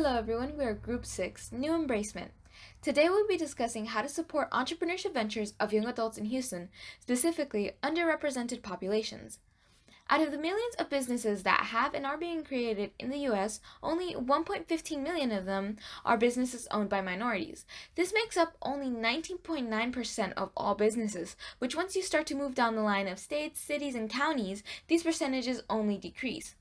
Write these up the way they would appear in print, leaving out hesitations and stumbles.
Hello everyone, we are Group 6, New Embracement. Today we'll be discussing how to support entrepreneurship ventures of young adults in Houston, specifically underrepresented populations. Out of the millions of businesses that have and are being created in the US, only 1.15 million of them are businesses owned by minorities. This makes up only 19.9% of all businesses, which once you start to move down the line of states, cities, and counties, these percentages only decrease.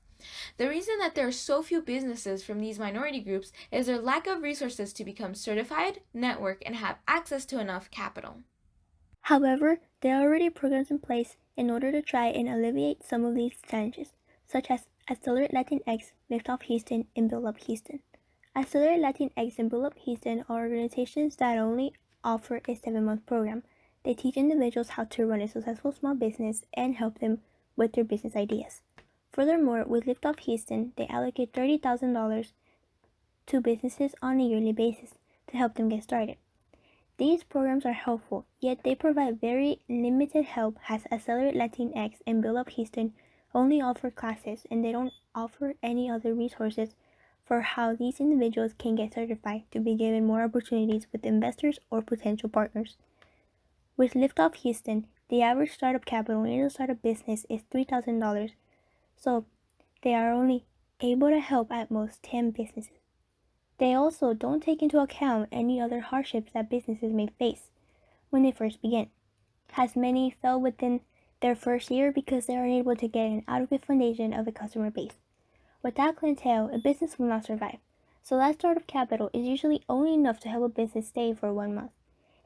The reason that there are so few businesses from these minority groups is their lack of resources to become certified, network, and have access to enough capital. However, there are already programs in place in order to try and alleviate some of these challenges, such as Accelerate Latinx, Lift Off Houston, and Build Up Houston. Accelerate Latinx and Build Up Houston are organizations that only offer a 7-month program. They teach individuals how to run a successful small business and help them with their business ideas. Furthermore, with Lift Off Houston, they allocate $30,000 to businesses on a yearly basis to help them get started. These programs are helpful, yet they provide very limited help as Accelerate Latinx and Build Up Houston only offer classes and they don't offer any other resources for how these individuals can get certified to be given more opportunities with investors or potential partners. With Lift Off Houston, the average startup capital in a startup business is $3,000, so they are only able to help at most 10 businesses. They also don't take into account any other hardships that businesses may face when they first begin, as many fail within their first year because they are unable to get an adequate foundation of a customer base. Without clientele, a business will not survive, so that startup capital is usually only enough to help a business stay for 1 month.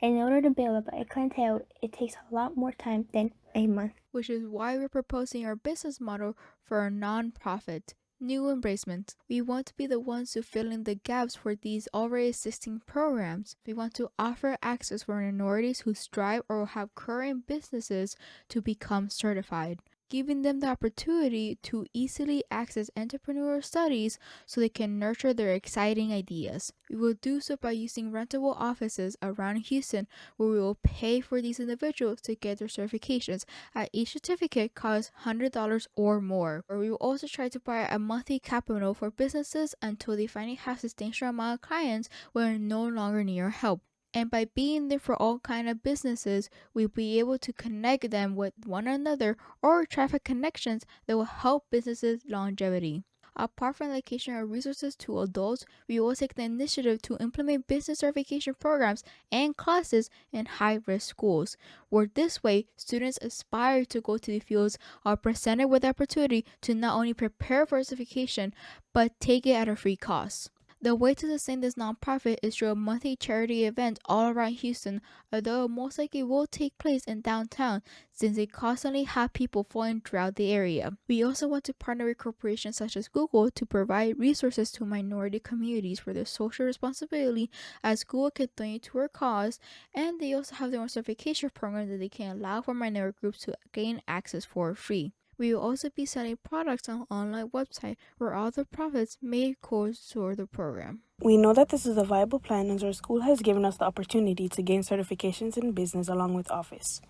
And in order to build up a clientele, it takes a lot more time than a month. Which is why we're proposing our business model for a non-profit, New Embracement. We want to be the ones to fill in the gaps for these already existing programs. We want to offer access for minorities who strive or have current businesses to become certified, giving them the opportunity to easily access entrepreneurial studies so they can nurture their exciting ideas. We will do so by using rentable offices around Houston where we will pay for these individuals to get their certifications, as each certificate costs $100 or more. Or we will also try to buy a monthly capital for businesses until they finally have substantial amount of clients where no longer need our help. And by being there for all kind of businesses, we'll be able to connect them with one another or traffic connections that will help businesses' longevity. Apart from allocation of resources to adults, we will take the initiative to implement business certification programs and classes in high-risk schools, where this way students aspire to go to the fields are presented with the opportunity to not only prepare for certification, but take it at a free cost. The way to sustain this nonprofit is through a monthly charity event all around Houston, although it most likely will take place in downtown since they constantly have people flying throughout the area. We also want to partner with corporations such as Google to provide resources to minority communities for their social responsibility, as Google can donate to our cause, and they also have their own certification program that they can allow for minority groups to gain access for free. We will also be selling products on an online website where all the profits may go toward the program. We know that this is a viable plan as our school has given us the opportunity to gain certifications in business along with office.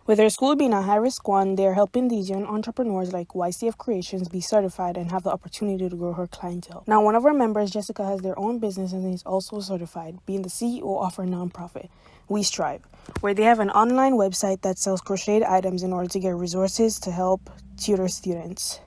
With our school being a high-risk one, they are helping these young entrepreneurs like YCF Creations be certified and have the opportunity to grow her clientele. Now, one of our members, Jessica, has their own business and is also certified, being the CEO of her nonprofit, We Strive, where they have an online website that sells crocheted items in order to get resources to help tutor students.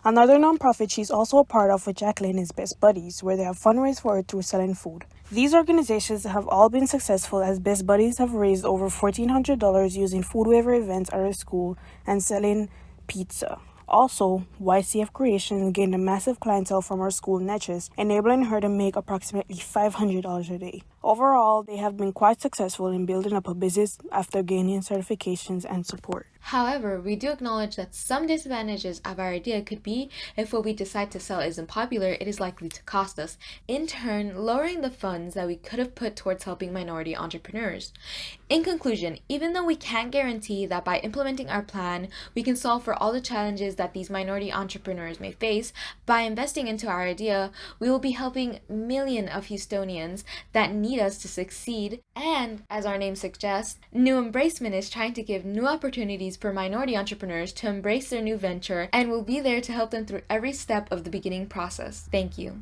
Another nonprofit she's also a part of with Jacqueline is Best Buddies, where they have fundraised for her through selling food. These organizations have all been successful as Best Buddies have raised over $1,400 using food waiver events at her school and selling pizza. Also, YCF Creations gained a massive clientele from her school niches, enabling her to make approximately $500 a day. Overall, they have been quite successful in building up a business after gaining certifications and support. However, we do acknowledge that some disadvantages of our idea could be if what we decide to sell isn't popular, it is likely to cost us, in turn lowering the funds that we could have put towards helping minority entrepreneurs. In conclusion, even though we can't guarantee that by implementing our plan, we can solve for all the challenges that these minority entrepreneurs may face, by investing into our idea, we will be helping millions of Houstonians that need us to succeed. And, as our name suggests, New Embracement is trying to give new opportunities for minority entrepreneurs to embrace their new venture and will be there to help them through every step of the beginning process. Thank you.